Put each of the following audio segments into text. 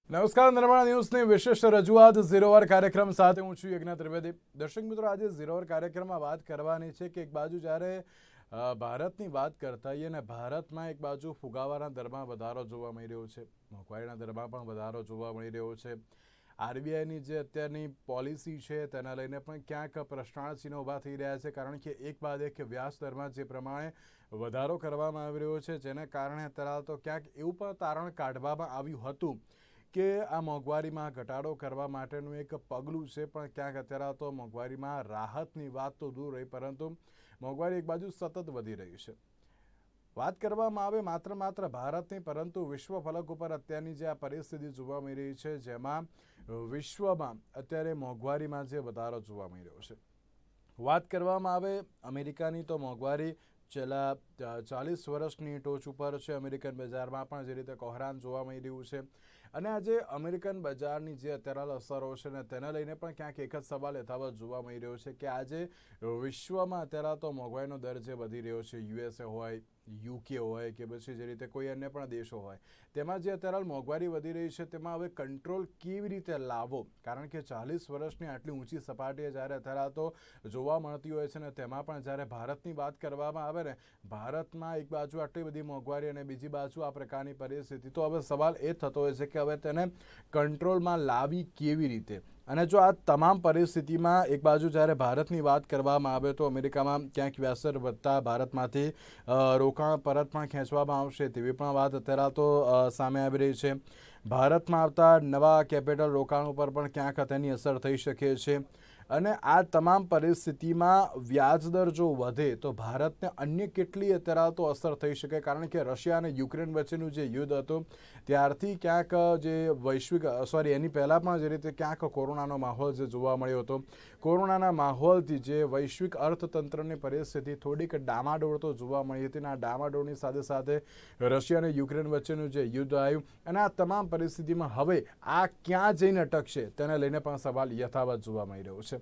નમસ્કાર, નિર્માણ ન્યૂઝની વિશેષ રજૂઆત ઝીરો અવર કાર્યક્રમ સાથે હું છું યજ્ઞ ત્રિવેદી। દર્શક મિત્રો, આજે ઝીરો અવર કાર્યક્રમમાં વાત કરવાની છે કે એક બાજુ જ્યારે ભારતની વાત કરતા હોઈએ અને ભારતમાં એક બાજુ ફુગાવાના દરમાં વધારો જોવા મળી રહ્યો છે, મોંઘવારીના દરમાં પણ વધારો જોવા મળી રહ્યો છે। આરબીઆઈની જે અત્યારની પોલિસી છે તેના લઈને પણ ક્યાંક પ્રશ્નાર્થ ચિહ્નો ઊભા થઈ રહ્યા છે, કારણ કે એક બાદ એક વ્યાજ દરમાં જે પ્રમાણે વધારો કરવામાં આવી રહ્યો છે, જેને કારણે અત્યારે તો ક્યાંક એવું પણ તારણ કાઢવામાં આવ્યું હતું કે આ મોંઘવારીમાં ઘટાડો કરવા માટેનું એક પગલું છે, પણ ક્યાંક અત્યારે તો મોંઘવારીમાં રાહતની વાત તો દૂર રહી, પરંતુ મોંઘવારી એક બાજુ સતત વધી રહી છે। વાત કરવામાં આવે માત્ર ભારતની, પરંતુ વિશ્વ ફલક ઉપર અત્યારની જે આ પરિસ્થિતિ જોવા મળી રહી છે, જેમાં વિશ્વમાં અત્યારે મોંઘવારીમાં જે વધારો જોવા મળી રહ્યો છે। વાત કરવામાં આવે અમેરિકાની, તો મોંઘવારી છેલ્લા 40 વર્ષની ટોચ ઉપર છે। અમેરિકન બજારમાં પણ જે રીતે કોહરામ જોવા મળી રહ્યું છે, અને આજે અમેરિકન બજારની જે અત્યારે અસરો છે ને તેને લઈને પણ ક્યાંક એક જ સવાલ યથાવત જોવા મળી રહ્યો છે કે આજે વિશ્વમાં અત્યારે તો મોંઘવારીનો દર જે વધી રહ્યો છે, યુએસએ હોય, યુકે હોય કે પછી જે રીતે કોઈ અન્ય પણ દેશો હોય, તેમાં જે અત્યારે મોંઘવારી વધી રહી છે તેમાં હવે કંટ્રોલ કેવી રીતે લાવવો, કારણ કે 40 વર્ષની આટલી ઊંચી સપાટીએ જ્યારે અત્યારે તો જોવા મળતી હોય છે ને તેમાં પણ જ્યારે ભારતની વાત કરવામાં આવે ને, ભારતમાં એક બાજુ આટલી બધી મોંઘવારી અને બીજી બાજુ આ પ્રકારની પરિસ્થિતિ, તો હવે સવાલ એ થતો હોય છે કે હવે તેને કંટ્રોલમાં લાવી કેવી રીતે। અને જો આ તમામ પરિસ્થિતિમાં એક બાજુ જ્યારે ભારતની વાત કરવામાં આવે તો અમેરિકામાં ક્યાંક વ્યાજદર વધતા ભારતમાંથી રોકાણ પરત પણ ખેંચવામાં આવશે તેવી પણ વાત અત્યારે તો સામે આવી રહી છે। ભારતમાં આવતા નવા કેપિટલ રોકાણ ઉપર પણ ક્યાંક તેની અસર થઈ શકે છે, અને આ તમામ પરિસ્થિતિમાં વ્યાજદર જો વધે તો ભારતને અન્ય કેટલી અત્યારે તો અસર થઈ શકે, કારણ કે રશિયા અને યુક્રેન વચ્ચેનું જે યુદ્ધ હતું ત્યારથી ક્યાંક જે એની પહેલાં પણ જે રીતે ક્યાંક કોરોનાનો માહોલ જે જોવા મળ્યો હતો, કોરોનાના માહોલથી જે વૈશ્વિક અર્થતંત્રની પરિસ્થિતિ થોડીક ડામાડોળ તો જોવા મળી હતી, અને આ ડામાડોળની સાથે સાથે રશિયા અને યુક્રેન વચ્ચેનું જે યુદ્ધ આવ્યું, અને આ તમામ પરિસ્થિતિમાં હવે આ ક્યાં જઈને અટકશે તેને લઈને પણ સવાલ યથાવત જોવા મળી રહ્યો છે।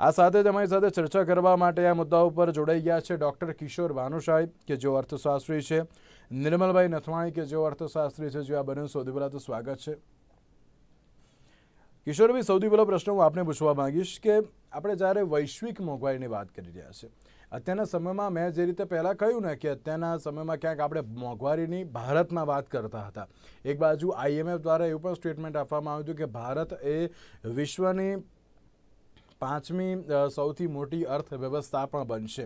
આ સાથે જ અમારી સાથે ચર્ચા કરવા માટે આ મુદ્દા ઉપર જોડાઈ ગયા છે ડૉક્ટર કિશોર ભાનુશાળી કે જેઓ અર્થશાસ્ત્રી છે, નિર્મલભાઈ નથવાણી કે જેઓ અર્થશાસ્ત્રી છે, જે આ બંને સૌથી પહેલાં તો સ્વાગત છે। કિશોરભાઈ, સૌથી પહેલો પ્રશ્ન હું આપને પૂછવા માંગીશ કે આપણે જ્યારે વૈશ્વિક મોંઘવારીની વાત કરી રહ્યા છે, અત્યારના સમયમાં મેં જે રીતે પહેલાં કહ્યું ને કે અત્યારના સમયમાં ક્યાંક આપણે મોંઘવારીની ભારતમાં વાત કરતા હતા, એક બાજુ IMF દ્વારા એવું પણ સ્ટેટમેન્ટ આપવામાં આવ્યું હતું કે ભારત એ વિશ્વની 5મી સૌથી મોટી અર્થવ્યવસ્થા પણ બનશે।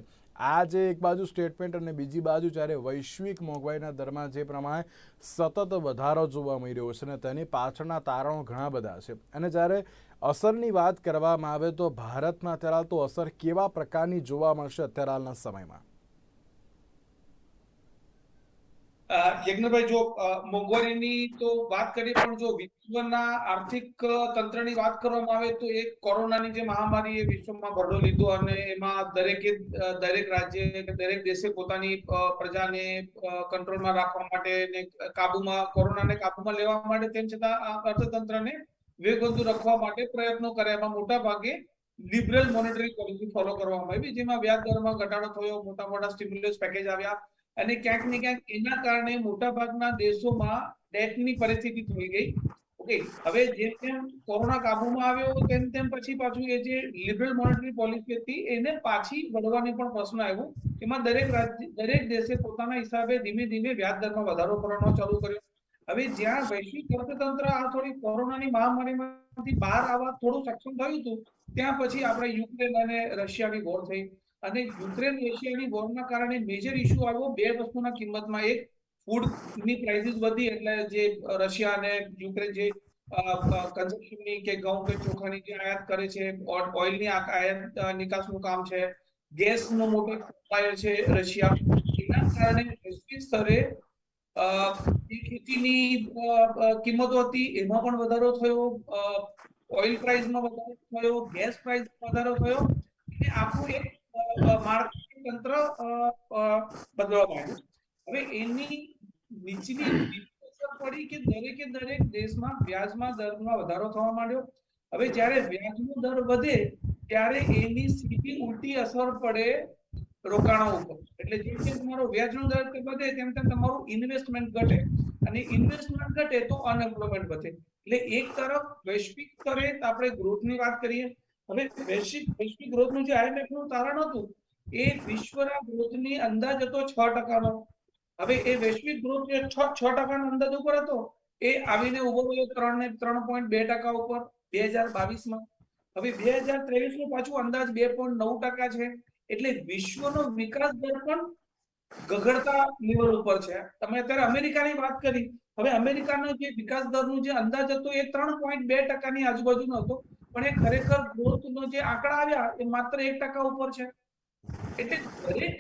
આ જે એક બાજુ સ્ટેટમેન્ટ અને બીજી બાજુ જ્યારે વૈશ્વિક મોંઘવારીના દરમાં જે પ્રમાણે સતત વધારો જોવા મળી રહ્યો છે, અને તેની પાછળના તારણો ઘણા બધા છે, અને જ્યારે અસરની વાત કરવામાં આવે તો ભારતમાં અત્યારે તો અસર કેવા પ્રકારની જોવા મળશે અત્યારે હાલના સમયમાં? યજ્ઞભાઈ, જો મોંઘવારીની તો વાત કરીએ, પણ જો વિશ્વના આર્થિક તંત્રની વાત કરવામાં આવે તો એક કોરોનાની જે મહામારીએ વિશ્વમાં ભરડો લીધો, અને એમાં દરેક રાજ્ય દરેક દેશે પોતાની પ્રજાને કંટ્રોલમાં રાખવા માટે ને કોરોનાને કાબુમાં લેવા માટે, તેમ છતાં અર્થતંત્રને વેગવંતુ રાખવા માટે પ્રયત્નો કર્યા। એમાં મોટા ભાગે લિબરલ મોનેટરી પોલિસી ફોલો કરવામાં આવી, જેમાં વ્યાજ દરમાં ઘટાડો થયો, મોટા સ્ટિમ્યુલસ પેકેજ આવ્યા, અને ક્યાંક ને ક્યાંક એના કારણે મોટાભાગના દેશોમાં ડેટની પરિસ્થિતિ થઈ ગઈ। ઓકે, હવે જેમ જેમ કોરોના કાબુમાં આવ્યો તેમ પછી પાછું એ જે લિબરલ મોનેટરી પોલિસી હતી એને પાછી વળવાની પણ પ્રશ્ન આવ્યો, એમાં દરેક દેશે પોતાના હિસાબે ધીમે ધીમે વ્યાજ દરમાં વધારો કરવાનો ચાલુ કર્યો। હવે જ્યાં વૈશ્વિક અર્થતંત્ર આ થોડી કોરોનાની મહામારીમાંથી બહાર આવવા થોડું સક્ષમ થયું હતું, ત્યાં પછી આપણે યુક્રેન અને રશિયાની વોર થઈ, અને યુક્રેન રશિયાની વોરના કારણે મેજર ઇશ્યુ આવ્યો બે વસ્તુના કિંમતમાં। એક, ફૂડની પ્રાઇસીસ વધી, એટલે જે રશિયા અને યુક્રેન જે કન્ઝમ્પશનની કે ઘઉં કે ચોખાની જે આયાત કરે છે, ઓઇલની આયાત નિકાસનું કામ છે, ગેસનો મોટો સપ્લાયર છે રશિયા, એના કારણે વૈશ્વિક સ્તરે જે ખેતીની કિંમતો હતી એમાં પણ વધારો થયો, ઓઇલ પ્રાઇસમાં વધારો થયો, ગેસ પ્રાઇસમાં વધારો થયો, અને આખું એક માર્કેટ તંત્ર બદલવા માંડ્યું। હવે એની નીચલી અસર પડી કે દરેક દેશમાં વ્યાજમાં દરમાં વધારો થવા માંડ્યો। હવે જ્યારે વ્યાજનો દર વધે ત્યારે એની સીધી ઉલટી અસર પડે રોકાણો ઉપર, એટલે જેમ જેમ તમારો વ્યાજનો દર વધે તેમ તેમ તમારું ઇન્વેસ્ટમેન્ટ ઘટે, અને ઇન્વેસ્ટમેન્ટ ઘટે તો અનએમ્પ્લોયમેન્ટ વધે। એટલે એક તરફ વૈશ્વિક સ્તરે આપણે ગ્રોથની વાત કરીએ. હવે વૈશ્વિક ગ્રોથનું જે IMF નું તારણ હતું એ વિશ્વના ગ્રોથની અંદાજ હતો 6%નો. હવે એ વૈશ્વિક ગ્રોથ જે 6%નો અંદાજ ઉપર હતો એ આવીને ઉભો રહ્યો 3.2% ઉપર 2022માં. હવે 2023 નું પાછું અંદાજ 2.9% છે. એટલે વિશ્વનો વિકાસ દર પણ ગગડતા લેવલ ઉપર છે. તમે અત્યારે અમેરિકાની વાત કરી. હવે અમેરિકાનો જે વિકાસ દરનો જે અંદાજ હતો એ 3.2%ની આજુબાજુનો હતો, પણ એ ખરેખર ગ્રોથનો જે આંકડા આવ્યા એ માત્ર 1% ઉપર છે. એટલે દરેક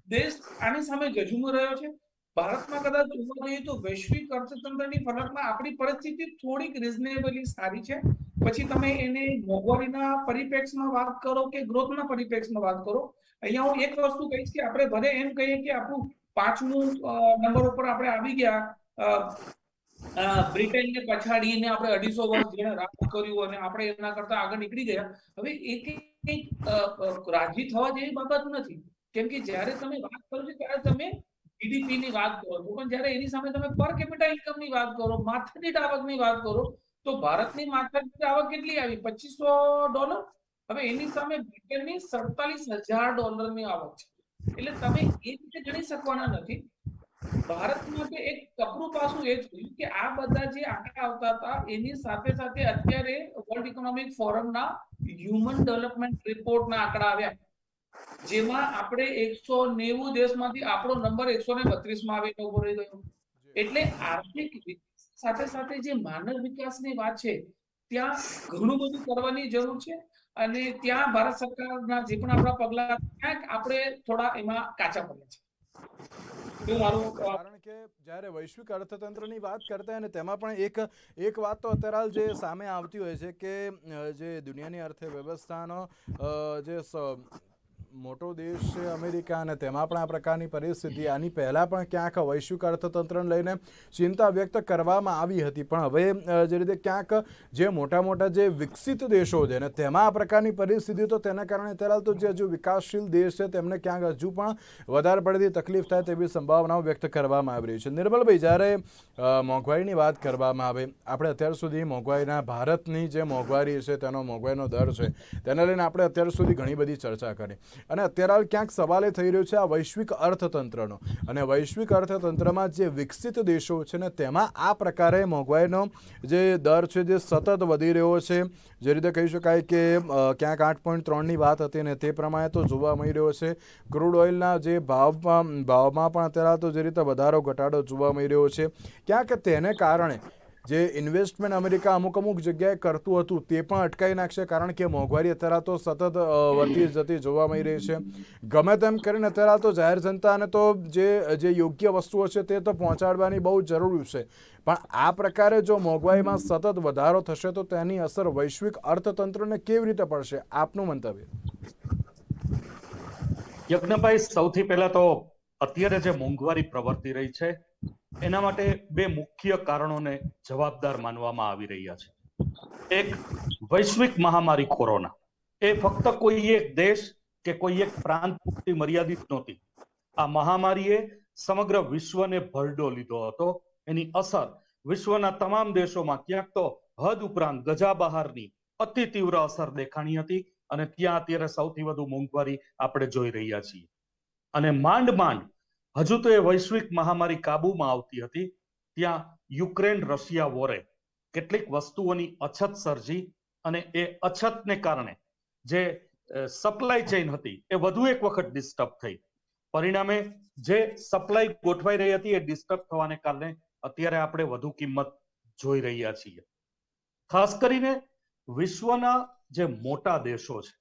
દેશ આની સામે ઝઝુમી રહ્યો છે. ભારતમાં કદાચ જોવા જઈએ તો વૈશ્વિક અર્થતંત્રની ફલકમાં આપણી પરિસ્થિતિ થોડીક રિઝનેબલી સારી છે. પછી તમે એને મોંઘવારીના પરિપ્રેક્ષમાં વાત કરો કે ગ્રોથના પરિપ્રેક્ષમાં વાત કરો, અહીંયા હું એક વસ્તુ કહીશ કે આપણે ભલે એમ કહીએ કે આપણું 5મું નંબર ઉપર આપણે આવી ગયા, બ્રિટનને પછાડીને આપણે 250 વર્ષ જેણે રાજ કર્યું અને આપણે એના કરતા આગળ નીકળી ગયા. હવે એ કંઈક રાજી થવા જેવી બાબત નથી, કેમ કે જ્યારે તમે વાત કરો છો ત્યારે તમે GDP ની વાત કરો છો, પણ જ્યારે એની સામે તમે પર કેપિટા ઇન્કમની વાત કરો, માથાદીઠ આવકની વાત કરો, તો ભારતની માથાદીઠ આવક કેટલી આવી? $2500. હવે એની સામે બ્રિટનની $47,000ની આવક છે. એટલે તમે એ રીતે ગણી શકવાના નથી. ભારત માટે એક કપરું પાસું એ થયું કે આ બધા જે આંકડા આવતા હતા એની સાથે સાથે અત્યારે વર્લ્ડ ઇકોનોમિક ફોરમના હ્યુમન ડેવલપમેન્ટ રિપોર્ટના આંકડા આવ્યા, જેમાં આપણે 190 દેશમાંથી આપણો નંબર 132માં આવીને ઉભો રહી ગયો. એટલે આર્થિક વિકાસ સાથે સાથે જે માનવ વિકાસની વાત છે ત્યાં ઘણું બધું કરવાની જરૂર છે. અને ત્યાં ભારત સરકારના જે પણ આપણા પગલા ક્યાંક આપણે થોડા એમાં કાચા પડ્યા છે. એવું મારું કારણ કે જ્યારે વૈશ્વિક અર્થતંત્રની વાત કરતા હોય ને તેમાં પણ એક વાત તો અત્યારે હાલ જે સામે આવતી હોય છે કે જે દુનિયાની અર્થવ્યવસ્થાનો જે મોટો દેશ છે અમેરિકા, અને તેમાં પણ આ પ્રકારની પરિસ્થિતિ આની પહેલાં પણ ક્યાંક વૈશ્વિક અર્થતંત્રને લઈને ચિંતા વ્યક્ત કરવામાં આવી હતી. પણ હવે જે રીતે ક્યાંક જે મોટા મોટા જે વિકસિત દેશો છે ને તેમાં આ પ્રકારની પરિસ્થિતિ, તો તેના કારણે અત્યારે તો જે હજુ વિકાસશીલ દેશ છે તેમને ક્યાંક હજુ પણ વધારે પડતી તકલીફ થાય તેવી સંભાવનાઓ વ્યક્ત કરવામાં આવી રહી છે. નિર્મલભાઈ, જ્યારે મોંઘવારીની વાત કરવામાં આવે, આપણે અત્યાર સુધી મોંઘવારીના ભારતની જે મોંઘવારી છે તેનો મોંઘવારીનો દર છે તેને લઈને આપણે અત્યાર સુધી ઘણી બધી ચર્ચા કરી, અને અત્યારે ક્યાંક સવાલ એ થઈ રહ્યો છે આ વૈશ્વિક અર્થતંત્રનો. અને વૈશ્વિક અર્થતંત્રમાં જે વિકસિત દેશો છે ને તેમાં આ પ્રકારે મોંઘવારીનો જે દર છે જે સતત વધી રહ્યો છે. જે રીતે કહી શકાય કે ક્યાંક 8.3ની વાત હતી ને તે પ્રમાણે તો જોવા મળી રહ્યો છે. ક્રૂડ ઓઇલના જે ભાવમાં પણ અત્યારે તો જે રીતે વધારો ઘટાડો જોવા મળી રહ્યો છે. ક્યાંક તેને કારણે જે ઇન્વેસ્ટમેન્ટ અમેરિકા અમુક જગ્યાએ કરતું હતું તે પણ અટકાવી નાખશે, કારણ કે મોંઘવારી અત્યારે તો સતત વધતી જતી જોવા મળી રહી છે. ગમે તેમ કરીને અત્યારે તો જાહેર જનતાને તો જે યોગ્ય વસ્તુઓ છે તે તો પહોંચાડવાની બહુ જરૂર છે, પણ આ પ્રકારે જો મોંઘવારીમાં સતત વધારો થશે તો તેની અસર વૈશ્વિક અર્થતંત્રને કેવી રીતે પડશે? આપનું મંતવ્ય. યજ્ઞભાઈ, સૌથી પહેલા તો અત્યારે જે મોંઘવારી પ્રવર્તી રહી છે એના માટે બે મુખ્ય કારણોને જવાબદાર માનવામાં આવી રહ્યા છે. એક, વૈશ્વિક મહામારી કોરોના. એ ફક્ત કોઈ એક દેશ કે કોઈ એક પ્રાંત પૂરતી મર્યાદિત નહોતી. આ મહામારીએ સમગ્ર વિશ્વને ભરડો લીધો હતો. એની અસર વિશ્વના તમામ દેશોમાં ક્યાંક તો હદ ઉપરાંત ગજા બહારની અતિ તીવ્ર અસર દેખાણી હતી, અને ત્યાં અત્યારે સૌથી વધુ મોંઘવારી આપણે જોઈ રહ્યા છીએ. અને માંડ હજુ તો એ વૈશ્વિક મહામારી કાબુમાં આવતી હતી ત્યાં યુક્રેન રશિયા વોરે કેટલીક વસ્તુઓની અછત સર્જી, અને એ અછતને કારણે જે સપ્લાય ચેઇન હતી એ વધુ એક વખત ડિસ્ટર્બ થઈ. પરિણામે જે સપ્લાય ગોઠવાઈ રહી હતી એ ડિસ્ટર્બ થવાને કારણે અત્યારે આપણે વધુ કિંમત જોઈ રહ્યા છીએ. ખાસ કરીને વિશ્વના જે મોટા દેશો છે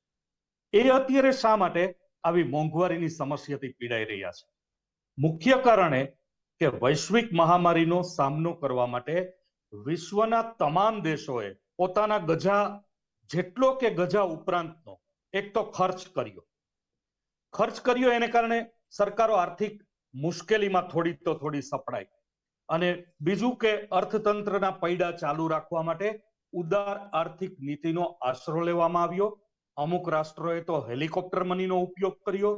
એ અત્યારે શા માટે આવી મોંઘવારીની સમસ્યાથી પીડાઈ રહ્યા છે? મુખ્ય કારણ એ કે વૈશ્વિક મહામારીનો સામનો કરવા માટે વિશ્વના તમામ દેશોએ પોતાના ગજા જેટલો કે ગજા ઉપરાંતનો એક તો ખર્ચ કર્યો એને કારણે સરકારો આર્થિક મુશ્કેલીમાં થોડી સપડાઈ, અને બીજું કે અર્થતંત્રના પૈડા ચાલુ રાખવા માટે ઉદાર આર્થિક નીતિનો આશરો લેવામાં આવ્યો. અમુક રાષ્ટ્રોએ તો હેલિકોપ્ટર મનીનો ઉપયોગ કર્યો,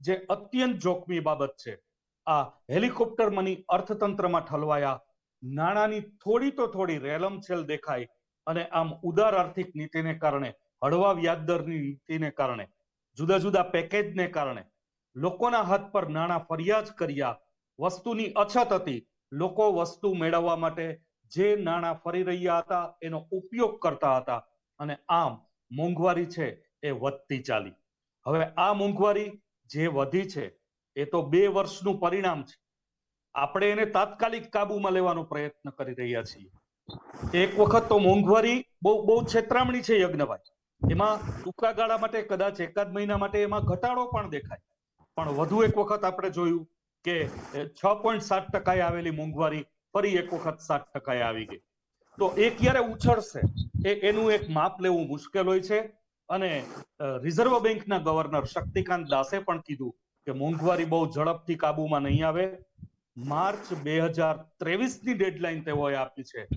જે અત્યંત જોખમી બાબત છે. આ હેલિકોપ્ટર મની અર્થતંત્રમાં ઠલવાયા નાણાંની થોડી તો થોડી રેલમછેલ દેખાય અને આમ ઉદાર આર્થિક નીતિને કારણે, હળવા વ્યાજદરની નીતિને કારણે, જુદા જુદા પેકેજને કારણે લોકોના હાથ પર નાણાં ફર્યા જ કર્યા. વસ્તુની અછત હતી, લોકો વસ્તુ મેળવવા માટે જે નાણાં ફરી રહ્યા હતા એનો ઉપયોગ કરતા હતા અને આમ મોંઘવારી છે એ વધતી ચાલી. હવે આ મોંઘવારી જે વધી છે એ તો 2 વર્ષનું પરિણામ છે. આપણે એને તાત્કાલિક કાબુમાં લેવાનો પ્રયત્ન કરી રહ્યા છીએ. એક વખત તો મોંઘવારી બહુ બહુ છેતરામણી છે યજ્ઞભાઈ. એમાં ટૂંકા ગાળા માટે કદાચ એકાદ મહિના માટે એમાં ઘટાડો પણ દેખાય, પણ વધુ એક વખત આપણે જોયું કે 6.7% આવેલી મોંઘવારી ફરી એક વખત 7% આવી ગઈ. તો એ ક્યારે ઉછળશે એનું એક માપ લેવું મુશ્કેલ હોય છે. અને રિઝર્વ બેંકના ગવર્નર શક્તિકાંત દાસે પણ કીધું કે મોંઘવારી બહુ ઝડપથી કાબુમાં નહીં આવે. માર્ચ 2023ની ડેડલાઇન તેઓએ આપી છે.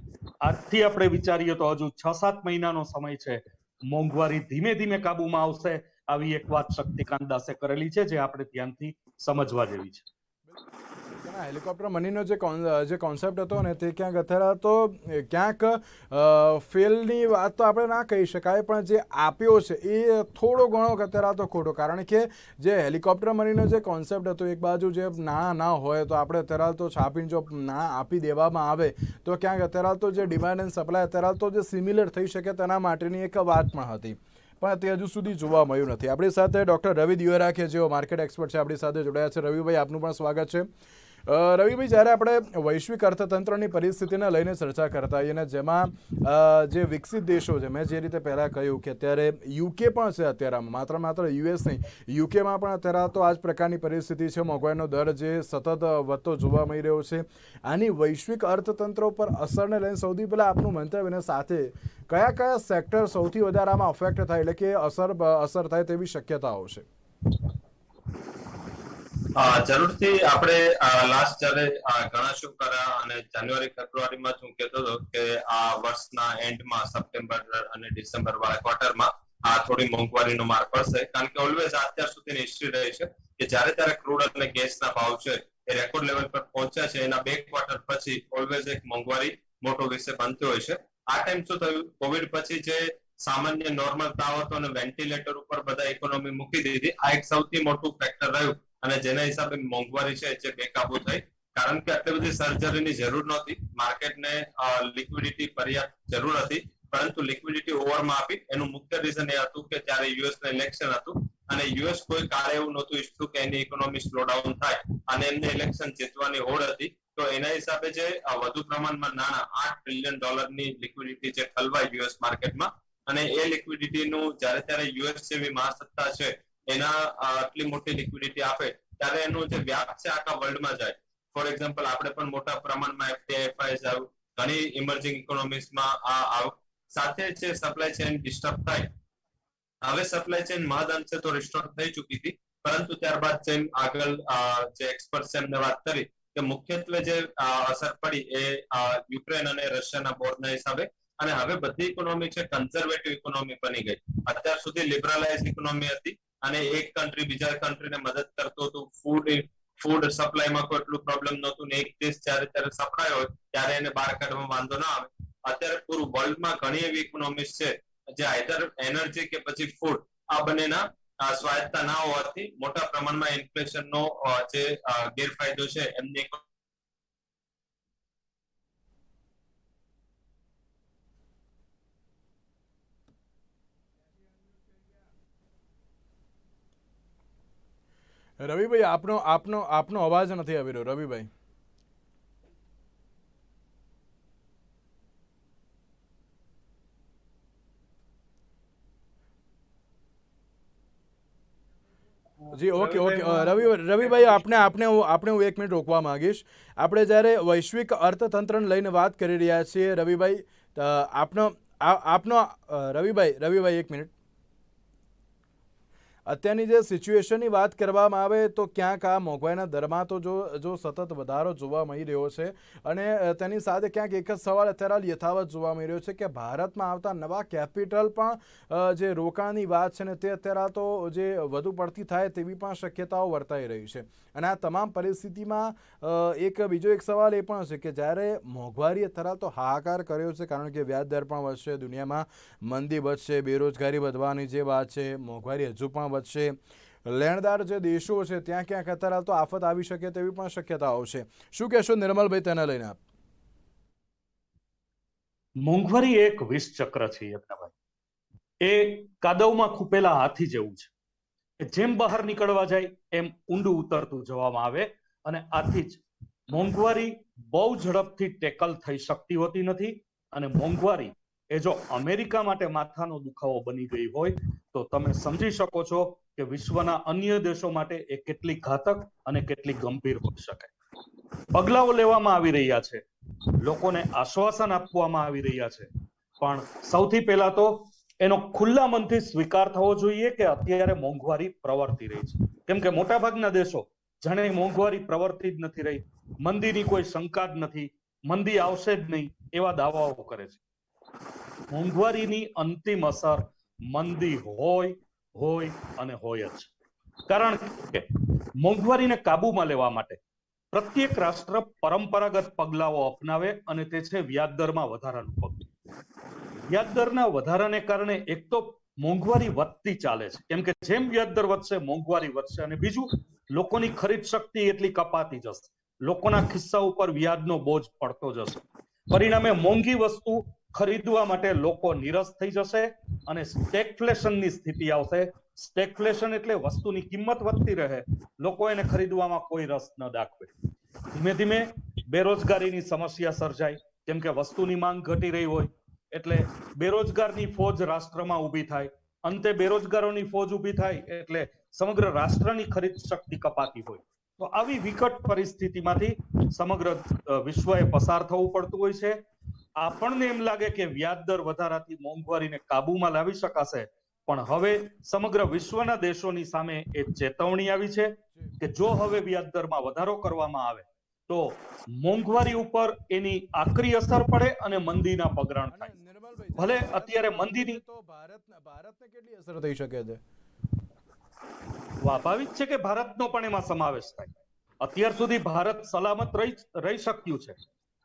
આજથી આપણે વિચારીએ તો હજુ 6-7 મહિનાનો સમય છે. મોંઘવારી ધીમે ધીમે કાબુમાં આવશે, આવી એક વાત શક્તિકાંત દાસે કરેલી છે જે આપણે ધ્યાનથી સમજવા જેવી છે. હેલિકોપ્ટર મનીનો જે કોન્સેપ્ટ હતો ને તે ક્યાંક અત્યારે તો ક્યાંક ફેલની વાત તો આપણે ના કહી શકાય, પણ જે આપ્યો છે એ થોડો ઘણો અત્યારે તો ખોટો. કારણ કે જે હેલિકોપ્ટર મનીનો જે કોન્સેપ્ટ હતો, એક બાજુ જે નાણાં ના હોય તો આપણે અત્યારે તો છાપીને જો નાણાં આપી દેવામાં આવે તો ક્યાંક અત્યારે તો જે ડિમાન્ડ એન્ડ સપ્લાય અત્યારે તો જે સિમિલર થઈ શકે તેના માટેની એક વાત પણ હતી, પણ તે હજુ સુધી જોવા મળ્યું નથી. આપણી સાથે ડૉક્ટર રવિ દિવેરા કે જેઓ માર્કેટ એક્સપર્ટ છે આપણી સાથે જોડાયા છે. રવિભાઈ, આપનું પણ સ્વાગત છે. રવિભાઈ, જ્યારે આપણે વૈશ્વિક અર્થતંત્રની પરિસ્થિતિને લઈને ચર્ચા કરતા હોઈએ અને જેમાં જે વિકસિત દેશો છે, મેં જે રીતે પહેલાં કહ્યું કે અત્યારે યુકે પણ છે, અત્યારે માત્ર યુએસ નહીં, યુકેમાં પણ અત્યારે તો આ જ પ્રકારની પરિસ્થિતિ છે. મોંઘવારીનો દર જે સતત વધતો જોવા મળી રહ્યો છે, આની વૈશ્વિક અર્થતંત્રો પર અસરને લઈને સૌથી પહેલાં આપનું મંતવ્ય અને સાથે કયા સેક્ટર સૌથી વધારે આમાં અફેક્ટ થાય, એટલે કે અસર થાય તેવી શક્યતાઓ છે? જરૂરથી આપણે લાસ્ટ જયારે ઘણા શો કર્યા અને જાન્યુઆરી ફેબ્રુઆરીમાં હું કહેતો હતો કે આ વર્ષના એન્ડમાં સપ્ટેમ્બર અને ડિસેમ્બર વાળા ક્વાર્ટરમાં આ થોડી મોંઘવારીનો માર પડશે. કારણ કે ઓલવેઝ અત્યાર સુધીની હિસ્ટ્રી રહી છે કે જ્યારે ત્યારે ક્રૂડ અને ગેસના ભાવ છે એ રેકોર્ડ લેવલ પર પહોંચ્યા છે, એના 2 ક્વાર્ટર પછી ઓલવેઝ એક મોંઘવારી મોટો વિષય બનતો હોય છે. આ ટાઈમ શું થયું, કોવિડ પછી જે સામાન્ય નોર્મલ તાવ હતો અને વેન્ટિલેટર ઉપર બધા ઇકોનોમી મૂકી દીધી, આ એક સૌથી મોટું ફેક્ટર રહ્યું અને જેના હિસાબે મોંઘવારી છે જે બેકાબુ થઈ. કારણ કે આટલી બધી સર્જરીની જરૂર નહોતી, માર્કેટને લિક્વિડિટી પર્યાપ્ત જરૂર હતી, પરંતુ લિક્વિડિટી ઓવરમાં આપી. એનું મુખ્ય રીઝન એ હતું કે ત્યારે યુએસનું ઇલેક્શન હતું અને યુએસ કોઈ કાળે એવું નહોતું ઈચ્છતું કે એની ઇકોનોમી સ્લોડાઉન થાય અને એમને ઇલેક્શન જીતવાની હોડ હતી. તો એના હિસાબે જે વધુ પ્રમાણમાં નાણાં $8 ટ્રિલિયન લિક્વિડિટી જે ઠલવાય યુએસ માર્કેટમાં, અને એ લિક્વિડિટીનું જ્યારે ત્યારે યુએસ જેવી મહાસત્તા છે એના આટલી મોટી લિક્વિડિટી આપે ત્યારે એનું જે વ્યાપ છે આખા વર્લ્ડમાં જાય. ફોર એક્ઝામ્પલ, આપણે પણ મોટા પ્રમાણમાં એફડીઆઈ આવ્યું, ઘણી ઇમર્જિંગ ઇકોનોમીઝમાં આ આવ્યું. સાથે જે સપ્લાય ચેઇન ડિસ્ટર્બ થાય, હવે સપ્લાય ચેઇન મહદઅંશે તો રિસ્ટોર થઈ ચૂકી હતી, પરંતુ ત્યારબાદ જેમ આગળ જે એક્સપર્ટ છે એમને વાત કરી કે મુખ્યત્વે જે અસર પડી એ યુક્રેન અને રશિયાના વોરના હિસાબે. અને હવે બધી ઇકોનોમી છે કન્ઝર્વેટિવ ઇકોનોમી બની ગઈ. અત્યાર સુધી લિબરલાઇઝ ઇકોનોમી હતી અને એક કન્ટ્રી બીજા કન્ટ્રીને મદદ કરતો હતું. ફૂડ સપ્લાયમાં કોઈ એટલું પ્રોબ્લેમ નહોતું ને એક દેશ જ્યારે ત્યારે સપ્લાય હોય ત્યારે એને બહાર કાઢવામાં વાંધો ના આવે. અત્યારે પૂરું વર્લ્ડમાં ઘણી એવી ઇકોનોમીઝ છે જે આઈધર એનર્જી કે પછી ફૂડ, આ બંનેના સ્વાયત્તા ના હોવાથી મોટા પ્રમાણમાં ઇન્ફ્લેશનનો જે ગેરફાયદો છે એમની રવિભાઈ, આપનો અવાજ નથી આવી રહ્યો. રવિભાઈ, જી ઓકે. રવિભાઈ, આપણે હું 1 મિનિટ રોકવા માંગીશ. આપણે જ્યારે વૈશ્વિક અર્થતંત્રને લઈને વાત કરી રહ્યા છીએ, રવિભાઈ, આપનો રવિભાઈ 1 મિનિટ. અત્યારની જે સિચ્યુએશનની વાત કરવામાં આવે તો ક્યાંક આ મોંઘવારીના દરમાં તો જો સતત વધારો જોવા મળી રહ્યો છે અને તેની સાથે ક્યાંક એક જ સવાલ અત્યારે યથાવત જોવા મળી રહ્યો છે કે ભારતમાં આવતા નવા કેપિટલ પણ જે રોકાણની વાત છે ને તે અત્યારે તો જે વધુ પડતી થાય તેવી પણ શક્યતાઓ વર્તાઈ રહી છે. અને આ તમામ પરિસ્થિતિમાં બીજો એક સવાલ એ પણ છે કે જ્યારે મોંઘવારી અત્યારે તો હાહાકાર કર્યો છે, કારણ કે વ્યાજ દર પણ વધશે, દુનિયામાં મંદી વધશે, બેરોજગારી વધવાની જે વાત છે, મોંઘવારી હજુ પણ વધશે, લેણદાર જે દેશો છે ત્યાં ક્યાંક અત્યારે તો આફત આવી શકે તેવી પણ શક્યતાઓ છે. શું કહેશો નિર્મલભાઈ તેને લઈને આપ? મોંઘવારી એક વિષ ચક્ર છે યજ્ઞભાઈ. એ કાદવમાં ખૂપેલા હાથી જેવું છે કે જેમ બહાર નીકળવા જાય એમ ઊંડું ઉતરતું જવામાં આવે, અને આથી જ મોંઘવારી બહુ ઝડપથી ટેકલ થઈ શકતી હોતી નથી. અને મોંઘવારી એ જો અમેરિકા માટે માથાનો દુખાવો બની ગઈ હોય તો તમે સમજી શકો છો કે વિશ્વના અન્ય દેશો માટે એ કેટલી ઘાતક અને કેટલી ગંભીર હોઈ શકે. પગલાઓ લેવામાં આવી રહ્યા છે, લોકોને આશ્વાસન આપવામાં આવી રહ્યા છે, પણ સૌથી પહેલા તો એનો ખુલ્લા મનથી સ્વીકાર થવો જોઈએ કે અત્યારે મોંઘવારી પ્રવર્તી રહી છે. કેમ કે મોટાભાગના દેશો જાણે મોંઘવારી પ્રવર્તી જ નથી રહી, મંદીની કોઈ શંકા જ નથી, મંદી આવશે જ નહીં એવા દાવાઓ કરે છે. મોંઘવારીની અંતિમ અસર મંદી હોય અને હોય જ. કારણ કે મોંઘવારીને કાબૂમાં લેવા માટે પ્રત્યેક રાષ્ટ્ર પરંપરાગત પગલાઓ અપનાવે, અને તે છે વ્યાજદરમાં વધારાનું પગલું. વ્યાજદરના વધારાને કારણે એક તો મોંઘવારી વધતી ચાલે છે, કેમ કે જેમ વ્યાજદર વધશે મોંઘવારી વધશે, અને બીજું લોકોની ખરીદ શક્તિ એટલી કપાતી જશે, લોકોના ખિસ્સા ઉપર વ્યાજનો બોજ પડતો જશે. પરિણામે મોંઘી વસ્તુ ખરીદવા માટે લોકો નીરસ થઈ જશે અને સ્ટેગફ્લેશનની સ્થિતિ આવશે. સ્ટેગફ્લેશન એટલે વસ્તુની કિંમત વધતી રહે, લોકો એને ખરીદવામાં કોઈ રસ ન દાખવે. ધીમે ધીમે બેરોજગારીની સમસ્યા સર્જાય, કેમ કે વસ્તુની માંગ ઘટી રહી હોય એટલે બેરોજગારની ફોજ રાષ્ટ્રમાં ઊભી થાય. અંતે બેરોજગારોની ફોજ ઊભી થાય એટલે સમગ્ર રાષ્ટ્રની ખરીદ શક્તિ કપાતી હોય. તો આવી વિકટ પરિસ્થિતિમાંથી સમગ્ર વિશ્વએ પસાર થવું પડતું હોય છે. આપણને એમ લાગે કે વ્યાજદર વધારાથી મોંઘવારીને કાબૂમાં લાવી શકાશે, પણ હવે સમગ્ર વિશ્વના દેશોની સામે એ ચેતવણી આવી છે કે જો હવે વ્યાજદરમાં વધારો કરવામાં આવે તો મોંઘવારી ઉપર એની આકરી અસર પડે અને મંદીના પગરણ થાય. ભલે અત્યારે મંદીની તો ભારતને કેટલી અસર થઈ શકે છે? સ્વાભાવિક છે કે ભારતનો પણ એમાં સમાવેશ થાય. અત્યાર સુધી ભારત સલામત રહી શક્યું છે,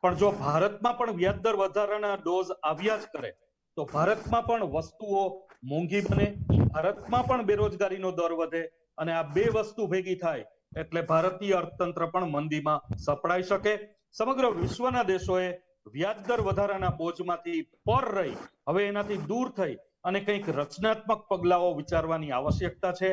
પણ જો ભારતમાં પણ વ્યાજદર વધારાના ડોઝ આવ્યા જ કરે તો ભારતમાં પણ વસ્તુઓ મોંઘી બને, ભારતમાં પણ બેરોજગારીનો દર વધે, અને આ બે વસ્તુ ભેગી થાય એટલે ભારતીય અર્થતંત્ર પણ મંદીમાં સપડાઈ શકે. સમગ્ર વિશ્વના દેશોએ વ્યાજદર વધારાના બોજમાંથી પર રહી હવે એનાથી દૂર થઈ અને કંઈક રચનાત્મક પગલાઓ વિચારવાની આવશ્યકતા છે.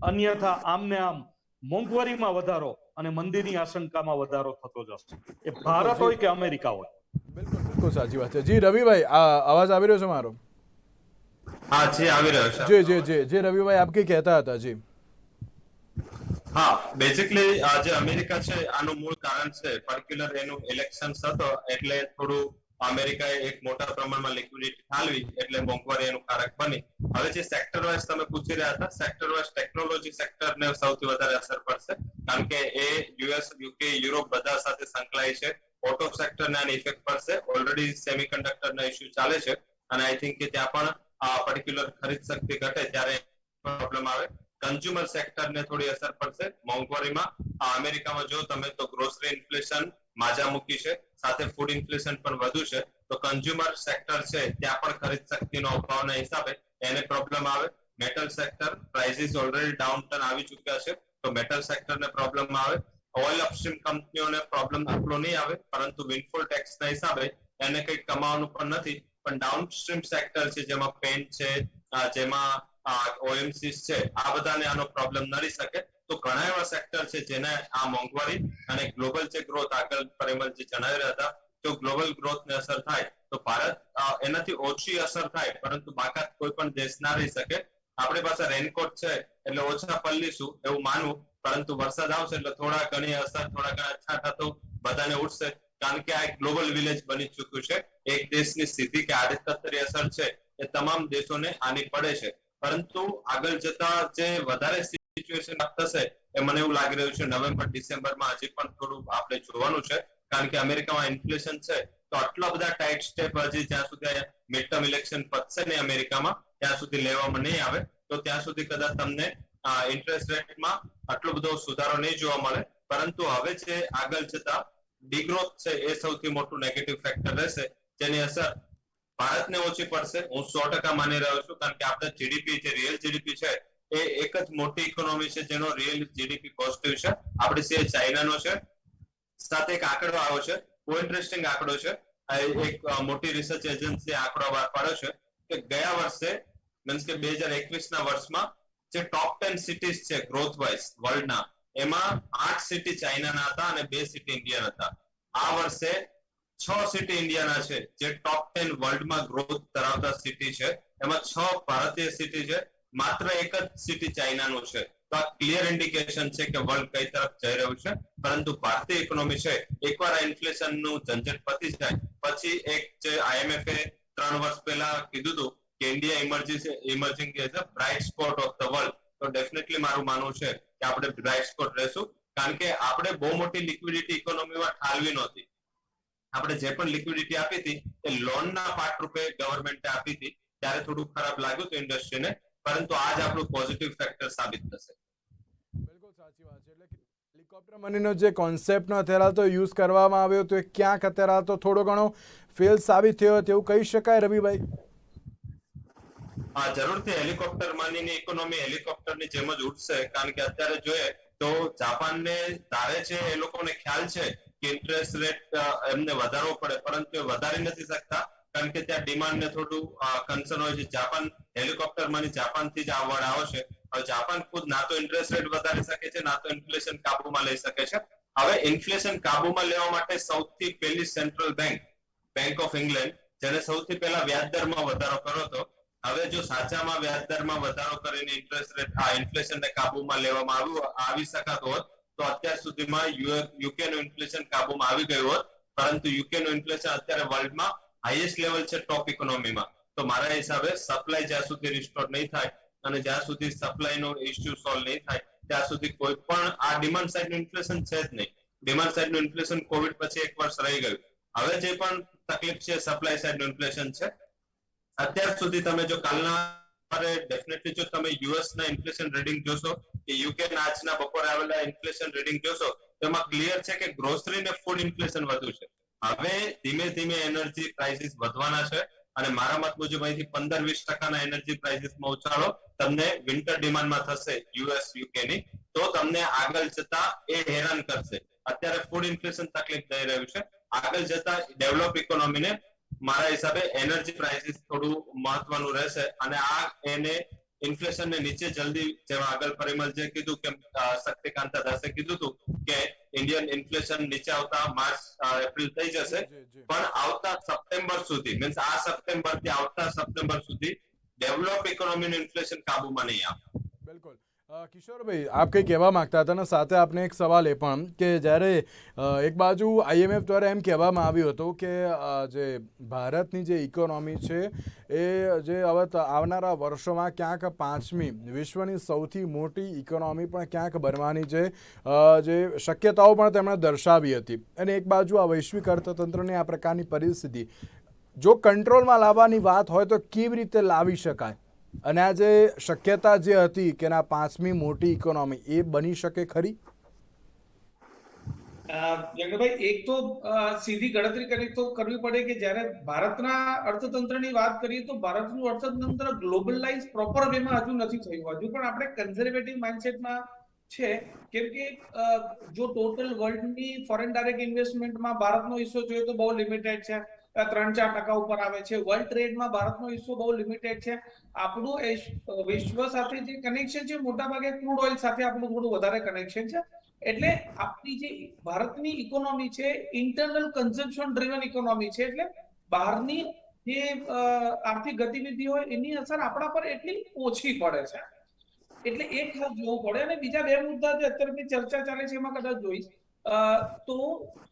અન્યથા આમને આમ મોંઘવારીમાં વધારો અને મંદીની આશંકામાં વધારો થતો જશે, એ ભારત હોય કે અમેરિકા હોય. બિલકુલ સાચી વાત છે. જી રવિભાઈ, અવાજ આવી રહ્યો છે મારો? હા જી આવી રહ્યો છે. જી રવિભાઈ, આપ કઈ કહેતા હતા? જી હા, બેઝિકલી જે અમેરિકા છે આનું મૂળ કારણ છે પર્ટિક્યુલર એનું ઇલેક્શન્સ હતો એટલે થોડું અમેરિકાએ એક મોટા પ્રમાણમાં લિક્વિડિટી ઠાલવી એટલે મોંઘવારી એનું કારક બની. હવે જે સેક્ટર વાઇઝ તમે પૂછી રહ્યા હતા, સેક્ટર વાઇઝ ટેકનોલોજી સેક્ટરને સૌથી વધારે અસર પડશે, કારણ કે એ યુએસ, યુકે, યુરોપ બધા સાથે સંકળાય છે. ઓટો સેક્ટરને આની ઇફેક્ટ પડશે. ઓલરેડી સેમિકન્ડક્ટરના ઇશ્યુ ચાલે છે અને આઈ થિંક કે ત્યાં પણ પર્ટિક્યુલર ખરીદ શક્તિ ઘટે ત્યારે પ્રોબ્લેમ આવે. કન્ઝ્યુમર સેક્ટરને થોડી અસર પડશે મોંઘવારીમાં. અમેરિકામાં જો તમે તો ગ્રોસરી ઇન્ફ્લેશન માજા મૂકી છે, સાથે ફૂડ ઇન્ફ્લેશન પણ વધુ છે, તો કન્ઝ્યુમર સેક્ટર છે ત્યાં પણ ખરીદ શક્તિનો અભાવના હિસાબે એને પ્રોબ્લેમ આવે. Metal sector prices already down turn આવી ચૂક્યા છે, તો મેટલ સેક્ટરને પ્રોબ્લેમ આવે. ઓઇલ અપસ્ટ્રીમ કંપનીઓને પ્રોબ્લેમ આટલો નહીં આવે, પરંતુ વિન્ડફોલ ટેક્સના હિસાબે એને કંઈ કમાવાનું પણ નથી. પણ ડાઉનસ્ટ્રીમ સેક્ટર છે જેમાં પેન્ટ છે, જેમાં ઓએમસીસ છે, આ બધાને આનો પ્રોબ્લેમ નડી શકે. તો ઘણા એવા સેક્ટર છે જેને આ મોંઘવારી અને ગ્લોબલ જે ગ્રોથ આગળ પરિમલ જે જણાવી રહ્યા હતા, તો ગ્લોબલ ગ્રોથને અસર થાય તો ભારત એનાથી ઓછી અસર થાય, પરંતુ બાકાત કોઈ પણ દેશ ના રહી શકે. આપણી પાસે રેનકોટ છે એટલે ઓછા પલળીશું એવું માનવું, પરંતુ વરસાદ આવશે એટલે થોડા ઘણી અસર, થોડા ઘણા છાંટા તો બધાને ઉઠશે, કારણ કે આ એક ગ્લોબલ વિલેજ બની ચૂક્યું છે. એક દેશની સીધી કે આડકતરી અસર છે એ તમામ દેશોને આની પડે છે. પરંતુ આગળ જતા જે વધારે સિચ્યુએશન થશે એ મને એવું લાગી રહ્યું છે નવેમ્બર ડિસેમ્બરમાં હજી પણ થોડું આપણે જોવાનું છે, કારણ કે અમેરિકામાં ઇન્ફ્લેશન છે તો આટલા બધા ટાઈટ સ્ટેપ હજી જ્યાં સુધી મિડ ટર્મ ઇલેક્શન પતશે નહીં અમેરિકામાં ત્યાં સુધી લેવામાં નહીં આવે તો ત્યાં સુધી કદાચ તમને ઇન્ટરેસ્ટ રેટમાં આટલો બધો સુધારો નહીં જોવા મળે, પરંતુ હવે જે આગળ જતા ડિગ્રોથ છે એ સૌથી મોટું નેગેટિવ ફેક્ટર રહેશે, જેની અસર ભારતને ઓછી પડશે. હું 100% માની રહ્યો છું, કારણ કે આપણે જીડીપી જે રિયલ જીડીપી છે એ એક જ મોટી ઇકોનોમી છે જેનો રિયલ જીડીપી પોઝિટિવ છે. આપણે છે ચાઇનાનો છે, સાથે એક આંકડો આવ્યો છે, બહુ ઇન્ટરેસ્ટિંગ આંકડો છે. એક મોટી રિસર્ચ એજન્સી આંકડો બહાર પાડ્યો છે કે ગયા વર્ષે મીન્સ કે 2021 ના વર્ષમાં જે ટોપ 10 સિટીઝ છે ગ્રોથ વાઇઝ વર્લ્ડના, એમાં 8 સિટી ચાઇનાના હતા અને 2 સિટી ઇન્ડિયાના હતા. આ વર્ષે 6 સિટી ઇન્ડિયાના છે જે ટોપ 10 વર્લ્ડમાં ગ્રોથ ધરાવતા સિટી છે, એમાં 6 ભારતીય સિટી છે, માત્ર એક જ સિટી ચાઇનાનું છે. તો આ ક્લિયર ઇન્ડિકેશન છે કે વર્લ્ડ કઈ તરફ જઈ રહ્યું છે. પરંતુ ભારતીય ઇકોનોમી છે એકવાર આ ઇન્ફ્લેશનનું ઝંઝટ પતી જાય પછી એક જે IMF એ 3 વર્ષ પહેલા કીધું હતું કે India emerging as a bright spot of the world, તો ડેફિનેટલી મારું માનવું છે કે આપણે બ્રાઇટ સ્પોટ રહેશું, કારણ કે આપણે બહુ મોટી લિક્વિડિટી ઇકોનોમીમાં ઠાલવી નહોતી. આપણે જે પણ લિક્વિડિટી આપી હતી એ લોનના પાર્ટ રૂપે ગવર્મેન્ટે આપી હતી, ત્યારે થોડું ખરાબ લાગ્યું હતું ઇન્ડસ્ટ્રીને, પરંતુ આજ આપણું પોઝિટિવ ફેક્ટર સાબિત થશે. બિલકુલ સાચી વાત છે. એટલે હેલિકોપ્ટર મનીનો જે કોન્સેપ્ટનો અત્યારે તો યુઝ કરવામાં આવ્યો તો એ ક્યાંક અત્યારે તો થોડો ઘણો ફેલ સાબિત થયો તેવું કહી શકાય રવિભાઈ? હા, જરૂરથી હેલિકોપ્ટર મનીની ઇકોનોમી હેલિકોપ્ટરની જેમ જ ઉઠશે, કારણ કે અત્યારે જોઈએ તો જાપાનને ધારે છે એ લોકોને ખ્યાલ છે કે ઇન્ટરેસ્ટ રેટ એમને વધારવો પડે, પરંતુ એ વધારી નથી શકતા કારણ કે ત્યાં ડિમાન્ડ ને થોડું કન્સર્ન હોય છે. જાપાન હેલિકોપ્ટર મની જાપાનથી જ આવવાના આવશે. હવે જાપાન ખુદ ના તો ઇન્ટરેસ્ટ રેટ વધારી શકે છે, ના તો ઇન્ફ્લેશન કાબુમાં લઈ શકે છે. હવે ઇન્ફ્લેશન કાબુમાં લેવા માટે સૌથી પહેલી સેન્ટ્રલ બેંક ઓફ ઇંગ્લેન્ડ, જેને સૌથી પહેલા વ્યાજદરમાં વધારો કર્યો હતો, હવે જો સાચામાં વ્યાજદરમાં વધારો કરીને ઇન્ટરેસ્ટ રેટ ઇન્ફ્લેશનને કાબુમાં લેવામાં આવી શકાતો હોત તો અત્યાર સુધીમાં યુકે નું ઇન્ફ્લેશન કાબુમાં આવી ગયું હોત. પરંતુ યુકે નું ઇન્ફ્લેશન અત્યારે વર્લ્ડમાં હાઈએસ્ટ લેવલ છે ટોપ ઇકોનોમીમાં. તો મારા હિસાબે સપ્લાય જ્યાં સુધી રિસ્ટોર નહીં થાય અને જ્યાં સુધી સપ્લાયનો ઇશ્યુ સોલ્વ નહીં થાય ત્યાં સુધી કોઈ પણ આ ડિમાન્ડ સાઇડનું ઇન્ફ્લેશન છે જ નહીં. ડિમાન્ડ સાઇડનું ઇન્ફ્લેશન કોવિડ પછી 1 વર્ષ રહી ગયું. હવે જે પણ તકલીફ છે સપ્લાય સાઇડનું ઇન્ફ્લેશન છે. અત્યાર સુધી તમે જો કાલના ડેફિનેટલી જો તમે યુએસ ના ઇન્ફ્લેશન રીડિંગ જોશો કે યુકે ના આજના બપોરે આવેલા ઇન્ફ્લેશન રીડિંગ જોશો તો એમાં ક્લિયર છે કે ગ્રોસરી ને ફૂડ ઇન્ફ્લેશન વધુ છે. હવે ધીમે ધીમે એનર્જી પ્રાઇસીસ વધવાના છે અને મારા મત મુજબ અહીંથી 15-20% એનર્જી પ્રાઇસીસમાં ઉછાળો તમને વિન્ટર ડિમાન્ડમાં થશે યુએસ યુકે ની, તો તમને આગળ જતા એ હેરાન કરશે. અત્યારે ફૂડ ઇન્ફ્લેશન તકલીફ દઈ રહ્યું છે, આગળ જતા ડેવલપ ઇકોનોમીને મારા હિસાબે એનર્જી પ્રાઇસીસ થોડું મહત્વનું રહેશે અને આ એને ઇન્ફ્લેશન ને નીચે જલ્દી, જેમ આગળ પરિમલ જે કીધું કે શક્તિકાંત દાસે કીધું હતું કે ઇન્ડિયન ઇન્ફ્લેશન નીચે આવતા માર્ચ એપ્રિલ થઈ જશે, પણ આવતા સપ્ટેમ્બર સુધી મીન્સ આ સપ્ટેમ્બર થી આવતા સપ્ટેમ્બર સુધી ડેવલપ ઇકોનોમીનું ઇન્ફ્લેશન કાબુમાં નહીં આવે. બિલકુલ. કિશોરભાઈ, આપ કંઈ કહેવા માંગતા હતા અને સાથે આપને એક સવાલ એ પણ કે જ્યારે એક બાજુ IMF દ્વારા એમ કહેવામાં આવ્યું હતું કે જે ભારતની જે ઇકોનોમી છે એ જે હવે આવનારા વર્ષોમાં ક્યાંક 5મી વિશ્વની સૌથી મોટી ઇકોનોમી પણ ક્યાંક બનવાની છે, જે શક્યતાઓ પણ તેમણે દર્શાવી હતી, અને એક બાજુ આ વૈશ્વિક અર્થતંત્રની આ પ્રકારની પરિસ્થિતિ જો કંટ્રોલમાં લાવવાની વાત હોય તો કેવી રીતે લાવી શકાય? અને આ જે શક્યતા જે હતી કે ના 5મી મોટી ઇકોનોમી એ બની શકે ખરી? જંગભાઈ, એક તો સીધી ગણતરી કરવી પડે કે જ્યારે ભારતના અર્થતંત્રની વાત કરીએ તો ભારતનું અર્થતંત્ર ગ્લોબલાઇઝ પ્રોપર વેમાં હજુ નથી થયું. હજુ પણ આપણે કન્ઝર્વેટિવ માઇન્ડસેટમાં છે, કેમ કે જો ટોટલ વર્લ્ડની ફોરેન ડાયરેક્ટ ઇન્વેસ્ટમેન્ટમાં ભારતનો હિસ્સો જોઈએ તો બહુ લિમિટેડ છે, 3-4% ઉપર આવે છે. વર્લ્ડ ટ્રેડમાં ભારતનો હિસ્સો બહુ લિમિટેડ છે. આપણું વિશ્વ સાથે જે કનેક્શન છે મોટા ભાગે ક્રૂડ ઓઇલ સાથે આપણું થોડું વધારે કનેક્શન છે. એટલે આપણી જે ભારતની ઇકોનોમી છે ઇન્ટરનલ કન્ઝમ્પશન ડ્રિવન ઇકોનોમી છે, એટલે બહારની જે આર્થિક ગતિવિધિ હોય એની અસર આપણા પર એટલી ઓછી પડે છે. એટલે એ ખાસ જોવું પડે. અને બીજા બે મુદ્દા જે અત્યારની ચર્ચા ચાલે છે એમાં કદાચ જોઈશ તો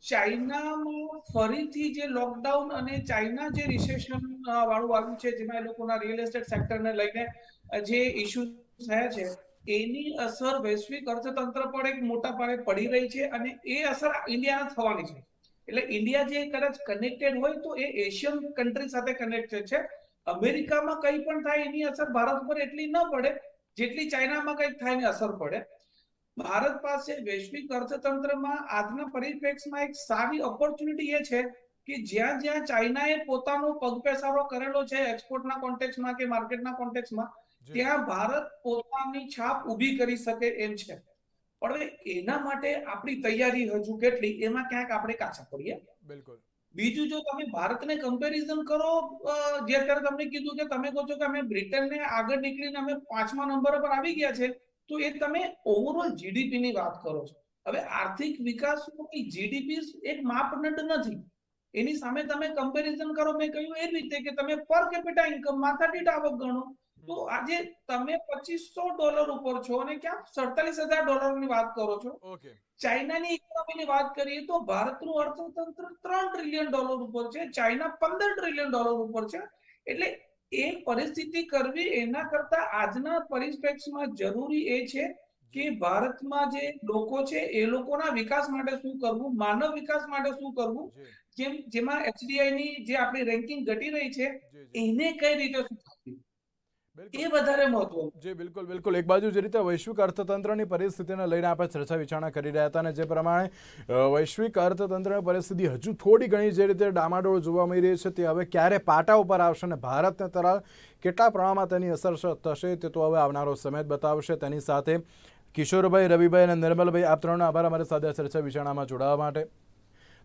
ચાઇનામાં ફરીથી જે લોકડાઉન અને ચાઇના જે રિસેશન વાળું આવ્યું છે, જેમાં એ લોકોના રિયલ એસ્ટેટ સેક્ટરને લઈને જે ઇસ્યુ થયા છે, એની અસર વૈશ્વિક અર્થતંત્ર પર એક મોટા પાયે પડી રહી છે અને એ અસર ઇન્ડિયાને થવાની છે. એટલે ઇન્ડિયા જે કદાચ કનેક્ટેડ હોય તો એ એશિયન કન્ટ્રી સાથે કનેક્ટેડ છે. અમેરિકામાં કંઈ પણ થાય એની અસર ભારત પર એટલી ન પડે જેટલી ચાઇનામાં કંઈક થાય એની અસર પડે. ભારત પાસે વૈશ્વિક અર્થતંત્રમાં આજના પરિપ્રેક્ષમાં એક સારી ઓપોર્ચ્યુનિટી એ છે કે જ્યાં જ્યાં ચાઇનાએ પોતાનો પગપેસારો કરેલો છે એક્સપોર્ટના કોન્ટેક્સમાં કે માર્કેટના કોન્ટેક્સમાં, ત્યાં ભારત પોતાની છાપ ઊભી કરી શકે એમ છે. પણ હવે એના માટે આપણી તૈયારી હજુ કેટલી, એમાં ક્યાંક આપણે કાચા પડીએ. બિલકુલ. બીજું, જો તમે ભારતને કમ્પેરિઝન કરો, જે અત્યારે તમને કીધું કે તમે કહો છો કે અમે બ્રિટનને આગળ નીકળીને અમે 5મા નંબર પર આવી ગયા છે, તો એ તમે ઓવરઓલ જીડીપી ની વાત કરો છો. હવે આર્થિક વિકાસનો જીડીપી એક માપદંડ નથી. એની સામે તમે કમ્પેરિઝન કરો, મેં કહ્યું એ રીતે કે તમે પર કેપિટા ઇન્કમ માથાદીઠ આવક ગણો, તો આજે તમે $2500 ઉપર છો અને ક્યાં $47,000 ની વાત કરો છો. ઓકે. ચાઇનાની ઇકોનોમીની વાત કરીએ તો ભારતનું અર્થતંત્ર $3 ટ્રિલિયન ઉપર છે, ચાઇના $15 ટ્રિલિયન ઉપર છે. એટલે એ પરિસ્થિતિ કરવી એના કરતા આજના પરિપ્રેક્ષમાં જરૂરી એ છે કે ભારતમાં જે લોકો છે એ લોકોના વિકાસ માટે શું કરવું, માનવ વિકાસ માટે શું કરવું, જેમાં એચડીઆઈ ની જે આપણી રેન્કિંગ ઘટી રહી છે એને કઈ રીતે સુધારવી, એ વધારે મહત્વનું. જી બિલકુલ બિલકુલ. એક બાજુ જે રીતે વૈશ્વિક અર્થતંત્રની પરિસ્થિતિને લઈને આપણે ચર્ચા વિચારણા કરી રહ્યા હતા અને જે પ્રમાણે વૈશ્વિક અર્થતંત્રની પરિસ્થિતિ હજુ થોડી ઘણી જે રીતે ડામાડોળ જોવા મળી રહી છે, તે હવે ક્યારે પાટા ઉપર આવશે અને ભારતને તરફ કેટલા પ્રમાણમાં તેની અસર થશે તે તો હવે આવનારો સમય જ બતાવશે. તેની સાથે કિશોરભાઈ, રવિભાઈ અને નિર્મલભાઈ, આપ ત્રણનો આભાર અમારી સાથે ચર્ચા વિચારણામાં જોડાવા માટે.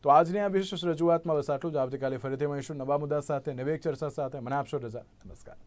તો આજની આ વિશેષ રજૂઆતમાં બસ આટલું જ. આવતીકાલે ફરીથી મળીશું નવા મુદ્દા સાથે, નવી એક ચર્ચા સાથે. મને આપશો રજા. નમસ્કાર.